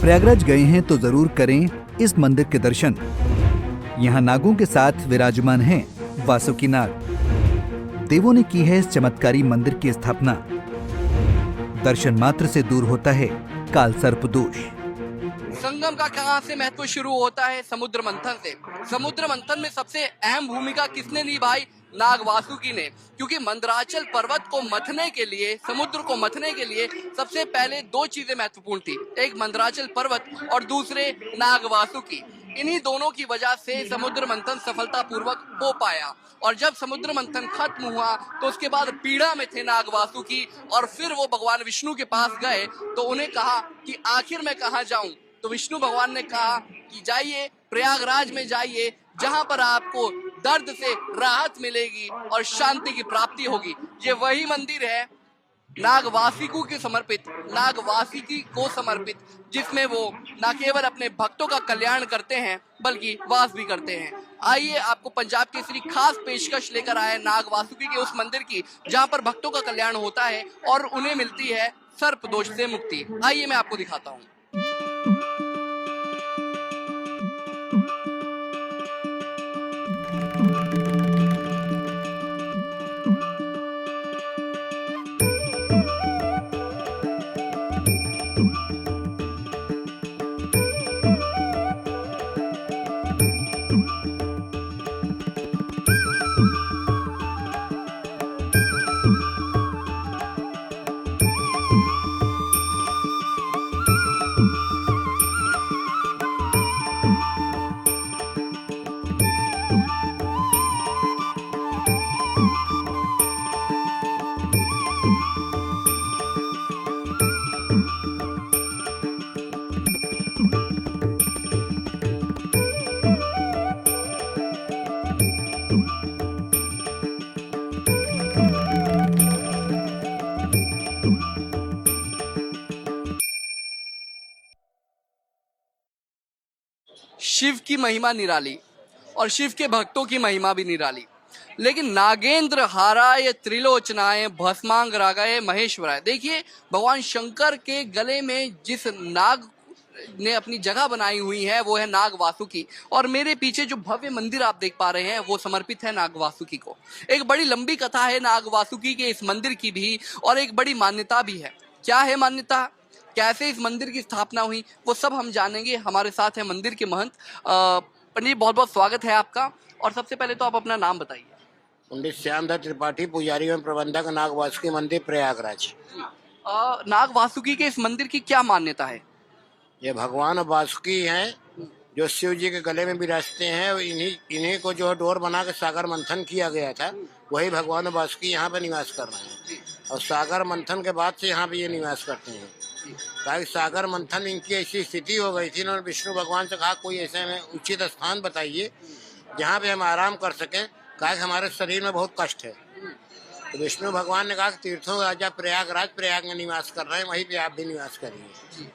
प्रयागराज गए हैं तो जरूर करें इस मंदिर के दर्शन। यहाँ नागों के साथ विराजमान हैं वासुकी नाग। देवों ने की है इस चमत्कारी मंदिर की स्थापना। दर्शन मात्र से दूर होता है काल सर्प दोष। संगम का कहां से महत्व शुरू होता है? समुद्र मंथन से। समुद्र मंथन में सबसे अहम भूमिका किसने निभाई? नाग वासुकी ने। क्योंकि मंदराचल पर्वत को मथने के लिए, समुद्र को मथने के लिए सबसे पहले दो चीजें महत्वपूर्ण थी, एक मंदराचल पर्वत और दूसरे नाग वासुकी। इन्हीं दोनों की वजह से समुद्र मंथन सफलतापूर्वक हो पाया। और जब समुद्र मंथन खत्म हुआ तो उसके बाद पीड़ा में थे नाग वासुकी, और फिर वो भगवान विष्णु के पास गए तो उन्हें कहा कि आखिर मैं कहाँ जाऊं? तो विष्णु भगवान ने कहा कि जाइए, प्रयागराज में जाइए, जहां पर आपको दर्द से राहत मिलेगी और शांति की प्राप्ति होगी। ये वही मंदिर है नागवासिकी को समर्पित, जिसमें वो न केवल अपने भक्तों का कल्याण करते हैं बल्कि वास भी करते हैं। आइए आपको पंजाब केसरी खास पेशकश लेकर आए नाग वासुकी के उस मंदिर की, जहां पर भक्तों का कल्याण होता है और उन्हें मिलती है सर्प दोष से मुक्ति। आइए मैं आपको दिखाता हूँ। शिव की महिमा निराली और शिव के भक्तों की महिमा भी निराली, लेकिन नागेंद्र हाराय त्रिलोचनाय भस्मांग रागाय महेश्वराय। देखिए, भगवान शंकर के गले में जिस नाग ने अपनी जगह बनाई हुई है वो है नाग वासुकी, और मेरे पीछे जो भव्य मंदिर आप देख पा रहे हैं वो समर्पित है नाग वासुकी को। एक बड़ी लंबी कथा है नाग वासुकी के इस मंदिर की भी, और एक बड़ी मान्यता भी है। क्या है मान्यता, कैसे इस मंदिर की स्थापना हुई, वो सब हम जानेंगे। हमारे साथ है मंदिर के महंत। पंडित, बहुत बहुत स्वागत है आपका। और सबसे पहले तो आप अपना नाम बताइए। पंडित श्यामधर त्रिपाठी, पुजारी एवं प्रबंधक, नाग वासुकी मंदिर, प्रयागराज। नाग वासुकी के इस मंदिर की क्या मान्यता है? ये भगवान वासुकी हैं जो शिव जी के गले में विराजते हैं, और इन्हीं को जो है डोर बना के सागर मंथन किया गया था, वही भगवान वासुकी यहाँ पे निवास कर रहे हैं। और सागर मंथन के बाद से यहाँ पे ये निवास करते हैं। ताकि सागर मंथन इनकी ऐसी स्थिति हो गई थी, इन्होंने विष्णु भगवान से कहा कोई ऐसे में उचित स्थान बताइए जहाँ पे हम आराम कर सकें, कहा कि हमारे शरीर में बहुत कष्ट है। तो विष्णु भगवान ने कहा कि तीर्थों राजा प्रयागराज, प्रयाग में निवास कर रहे हैं, वहीं पे आप भी निवास करिए।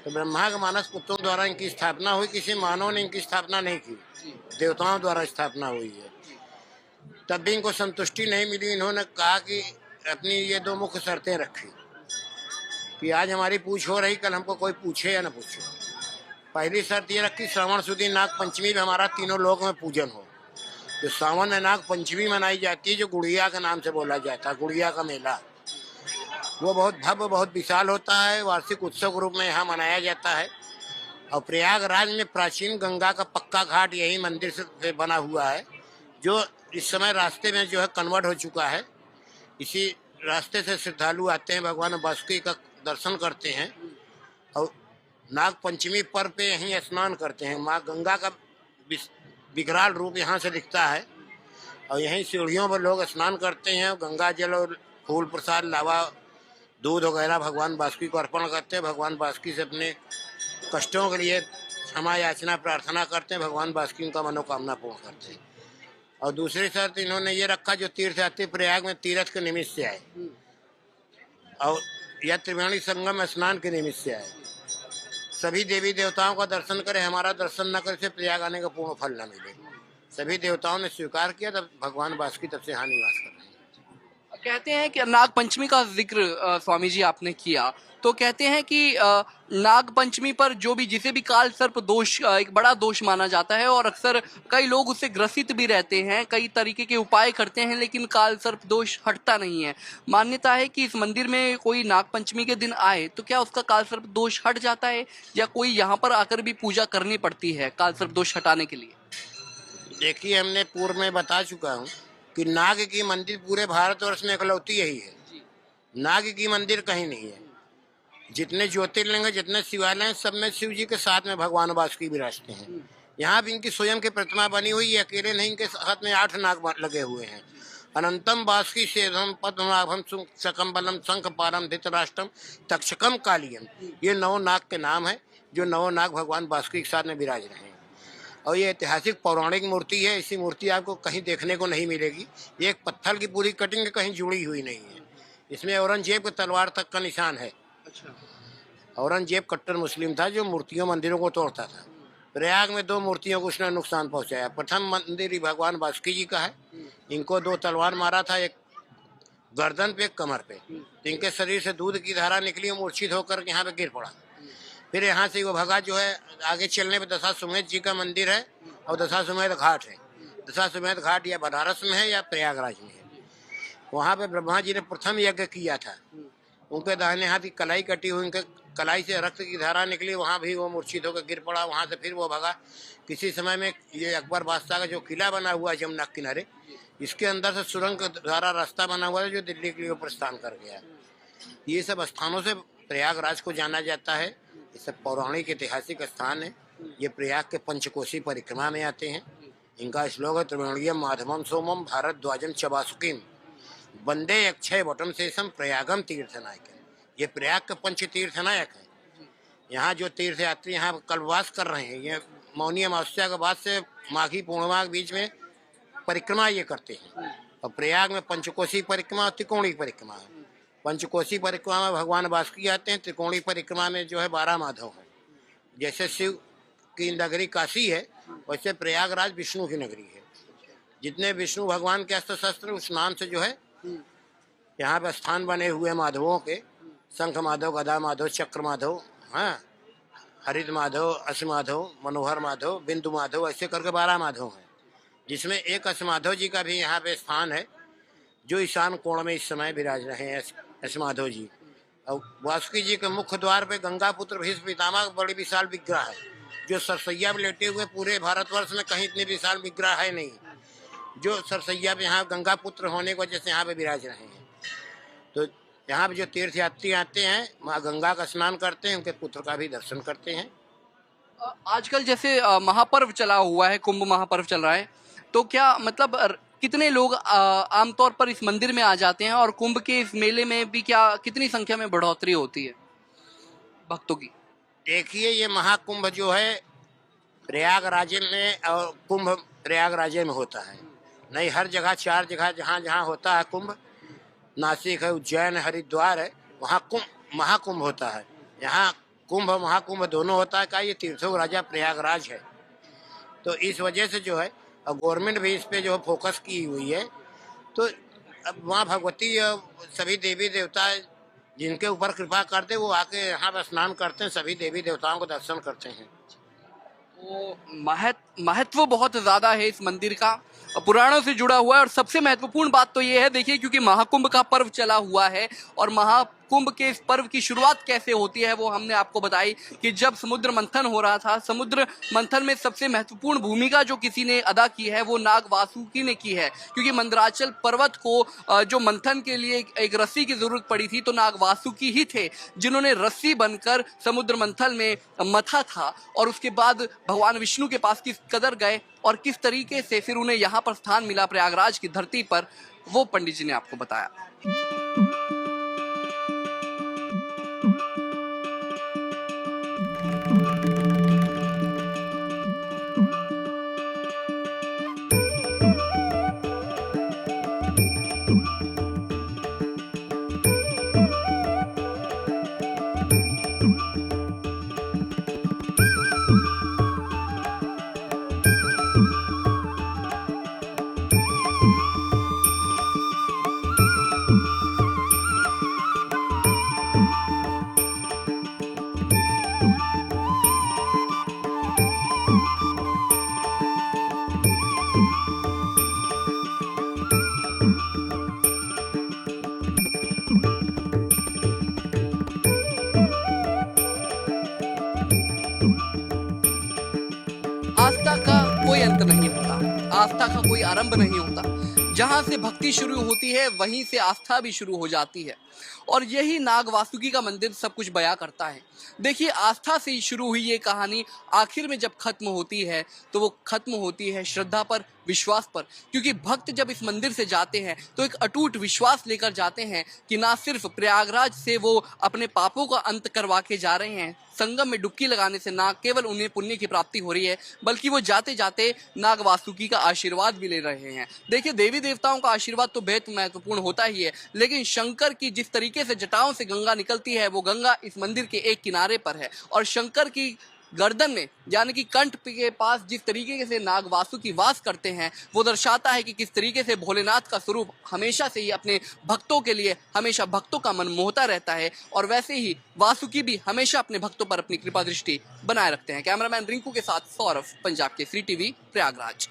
तो ब्रह्मा के मानस पुत्रों द्वारा इनकी स्थापना हुई, किसी मानव ने इनकी स्थापना नहीं की, देवताओं द्वारा स्थापना हुई है। तब भी इनको संतुष्टि नहीं मिली, इन्होंने कहा कि अपनी ये दो मुख्य शर्तें रखी कि आज हमारी पूछ हो रही, कल हमको कोई पूछे या न पूछे। पहली शर्त ये रखी, श्रावण सुदी नाग पंचमी में हमारा तीनों लोक में पूजन हो। जो सावन में नाग पंचमी मनाई जाती है, जो गुड़िया के नाम से बोला जाता है, गुड़िया का मेला, वो बहुत भव्य, बहुत विशाल होता है। वार्षिक उत्सव के रूप में यहाँ मनाया जाता है। और प्रयागराज में प्राचीन गंगा का पक्का घाट यही मंदिर से बना हुआ है, जो इस समय रास्ते में जो है कन्वर्ट हो चुका है। इसी रास्ते से श्रद्धालु आते हैं, भगवान वासुकी का दर्शन करते हैं और नाग पंचमी पर्व पे यहीं स्नान करते हैं। माँ गंगा का विकराल रूप यहाँ से दिखता है, और यहीं सीढ़ियों पर लोग स्नान करते हैं। गंगा जल और फूल प्रसाद, लावा, दूध वगैरह भगवान वासुकी को अर्पण करते हैं। भगवान वासुकी से अपने कष्टों के लिए क्षमा याचना प्रार्थना करते हैं। भगवान वासुकी उनका मनोकामना पूर्ण करते हैं। और दूसरी शर्त इन्होंने ये रखा, जो तीर्थयात्री प्रयाग में तीर्थ के निमित्त से आए और या त्रिवेणी संगम स्नान के निमित्त से आए, सभी देवी देवताओं का दर्शन करें, हमारा दर्शन न करे से प्रयाग आने का पूर्ण फल न मिले। सभी देवताओं ने स्वीकार किया, तब भगवान वासुकी तब से यहाँ निवास कर रहे हैं। कहते हैं कि नाग पंचमी का जिक्र स्वामी जी आपने किया, तो कहते हैं कि नाग पंचमी पर जो भी जिसे भी काल सर्प दोष एक बड़ा दोष माना जाता है, और अक्सर कई लोग उससे ग्रसित भी रहते हैं, कई तरीके के उपाय करते हैं, लेकिन काल सर्प दोष हटता नहीं है। मान्यता है कि इस मंदिर में कोई नाग पंचमी के दिन आए तो क्या उसका काल सर्प दोष हट जाता है, या कोई यहाँ पर आकर भी पूजा करनी पड़ती है काल सर्प दोष हटाने के लिए? देखिए, हमने पूर्व में बता चुका हूँ कि नाग की मंदिर पूरे भारतवर्ष में इकलौती यही है। नाग की मंदिर कहीं नहीं है। जितने ज्योतिर्लिंग जितने शिवालय हैं, सब में शिव जी के साथ में भगवान वासुकी विराजते हैं। यहाँ भी इनकी स्वयं की प्रतिमा बनी हुई है, अकेले नहीं, इनके साथ में 8 नाग लगे हुए हैं। अनंतम वासुकी सेधम पद्मनाभम शकम बलम शंख पारम धृतराष्ट्रम तक्षकम कालियम, ये 9 नाग के नाम है, जो 9 नाग भगवान वासुकी के साथ में विराज रहे हैं। और ये ऐतिहासिक पौराणिक मूर्ति है। ऐसी मूर्ति आपको कहीं देखने को नहीं मिलेगी। ये एक पत्थर की पूरी कटिंग कहीं जुड़ी हुई नहीं है। इसमें औरंगजेब के तलवार तक का निशान है। औरंगजेब कट्टर मुस्लिम था जो मूर्तियों मंदिरों को तोड़ता था। प्रयाग में 2 मूर्तियों को उसने नुकसान पहुंचाया। प्रथम मंदिर ही भगवान वासुकी जी का है। इनको 2 तलवार मारा था, एक गर्दन पे, एक कमर पे। तो इनके शरीर से दूध की धारा निकली, मूर्छित होकर यहाँ पे गिर पड़ा। फिर यहाँ से वो भगा जो है, आगे चलने पे दशाश्वमेध जी का मंदिर है और दशाश्वमेध घाट है। दशाश्वमेध घाट या बनारस में है या प्रयागराज में है। वहाँ पे ब्रह्मा जी ने प्रथम यज्ञ किया था। उनके दाहिने हाथ की कलाई कटी हुई, उनके कलाई से रक्त की धारा निकली, वहाँ भी वो मूर्छित होकर गिर पड़ा। वहाँ से फिर वो भगा। किसी समय में ये अकबर बादशाह का जो किला बना हुआ है जमुना किनारे, इसके अंदर से सुरंग द्वारा रास्ता बना हुआ है जो दिल्ली के लिए प्रस्थान कर गया। ये सब स्थानों से प्रयागराज को जाना जाता है। ये सब पौराणिक ऐतिहासिक स्थान है। ये प्रयाग के पंचकोशी परिक्रमा में आते हैं। इनका श्लोक है त्रिवेणीय माधवम सोमम भारत ध्वजम चबासुकीम वंदे अक्षय वटम शेषम प्रयागम तीर्थ नायक। ये प्रयाग के पंच तीर्थ नायक है। यहाँ जो तीर्थ यात्री यहाँ कल्पवास कर रहे हैं, ये मौनी अमावस्या के बाद से माघी पूर्णिमा के बीच में परिक्रमा ये करते हैं। और प्रयाग में पंचकोशी परिक्रमा और त्रिकोणी परिक्रमा है। पंचकोशी परिक्रमा में भगवान वासुकी आते हैं। त्रिकोणी परिक्रमा में जो है 12 माधव है। जैसे शिव की नगरी काशी है, वैसे प्रयागराज विष्णु की नगरी है। जितने विष्णु भगवान के अस्त्र शस्त्र, उस नाम से जो है यहाँ पे स्थान बने हुए माधवों के, शंख माधव, गदा माधव, चक्र माधव, हाँ, हरित माधव, अश माधव, मनोहर माधव, बिंदु माधव, ऐसे करके 12 माधव हैं। जिसमें एक अश माधव जी का भी यहाँ पे स्थान है, जो ईशान कोण में इस समय विराज रहे हैं, अश माधव जी। और वासुकी जी के मुख्य द्वार पे गंगा पुत्र भीष्म पितामह बड़ी विशाल विग्रह है, जो सरसैया में लेटे हुए। पूरे भारतवर्ष में कहीं इतनी विशाल विग्रह है नहीं, जो सरसैया पे यहाँ गंगा पुत्र होने की वजह से यहाँ पे विराज रहे हैं। तो यहाँ पे जो तीर्थ यात्री आते हैं, माँ गंगा का स्नान करते हैं, उनके पुत्र का भी दर्शन करते हैं। आजकल जैसे महापर्व चला हुआ है, कुंभ महापर्व चल रहा है, तो क्या मतलब कितने लोग आमतौर पर इस मंदिर में आ जाते हैं, और कुंभ के इस मेले में भी क्या कितनी संख्या में बढ़ोतरी होती है भक्तों की? देखिए, ये महाकुंभ जो है प्रयागराज में, और कुंभ प्रयागराज में होता है, नहीं हर जगह 4 जगह जहाँ जहाँ होता है कुंभ। नासिक है, उज्जैन, हरिद्वार है, वहाँ कुंभ महाकुंभ होता है। यहाँ कुंभ महाकुंभ दोनों होता है। का ये तीर्थों का राजा प्रयागराज है, तो इस वजह से जो है, और गवर्नमेंट भी इस पे जो फोकस की हुई है। तो अब वहाँ भगवती सभी देवी देवता जिनके ऊपर कृपा करते, वो आके यहाँ पर स्नान करते हैं, सभी देवी देवताओं को दर्शन करते हैं। तो महत्व बहुत ज्यादा है इस मंदिर का, पुराणों से जुड़ा हुआ है। और सबसे महत्वपूर्ण बात तो ये है, देखिए, क्योंकि महाकुंभ का पर्व चला हुआ है, और महाकुंभ के इस पर्व की शुरुआत कैसे होती है वो हमने आपको बताई कि जब समुद्र मंथन हो रहा था। समुद्र मंथन में सबसे महत्वपूर्ण भूमिका जो किसी ने अदा की है वो नाग वासुकी ने की है, क्योंकि मंदराचल पर्वत को जो मंथन के लिए एक रस्सी की जरूरत पड़ी थी, तो नाग वासुकी ही थे जिन्होंने रस्सी बनकर समुद्र मंथन में मथा था। और उसके बाद भगवान विष्णु के पास किस कदर गए और किस तरीके से फिर उन्हें यहाँ पर स्थान मिला प्रयागराज की धरती पर, वो पंडित जी ने आपको बताया। आस्था का कोई अंत नहीं होता, आस्था का कोई आरंभ नहीं होता। जहां से भक्ति शुरू होती है वहीं से आस्था भी शुरू हो जाती है, और यही नाग वासुकी का मंदिर सब कुछ बयां करता है। देखिए, आस्था से ही शुरू हुई ये कहानी आखिर में जब खत्म होती है तो वो खत्म होती है श्रद्धा पर, विश्वास पर। क्योंकि भक्त जब इस मंदिर से जाते हैं तो एक अटूट विश्वास लेकर जाते हैं कि ना सिर्फ प्रयागराज से वो अपने पापों का अंत करवा के जा रहे हैं, संगम में डुबकी लगाने से ना केवल उन्हें पुण्य की प्राप्ति हो रही है, बल्कि वो जाते जाते नाग वासुकी का आशीर्वाद भी ले रहे हैं। देखिए, देवी देवताओं का आशीर्वाद तो बेहद महत्वपूर्ण होता ही है, लेकिन शंकर की जिस तरीके से जटाओं से गंगा निकलती है, वो गंगा इस मंदिर के एक किनारे पर है, और शंकर की गर्दन में यानी कि कंठ के पास जिस तरीके से नाग वासुकी वास करते हैं, वो दर्शाता है कि किस तरीके से भोलेनाथ का स्वरूप हमेशा से ही अपने भक्तों के लिए हमेशा भक्तों का मन मोहता रहता है, और वैसे ही वासुकी भी हमेशा अपने भक्तों पर अपनी कृपा दृष्टि बनाए रखते हैं। कैमरामैन रिंकू के साथ सौरभ, पंजाब केसरी टीवी, प्रयागराज।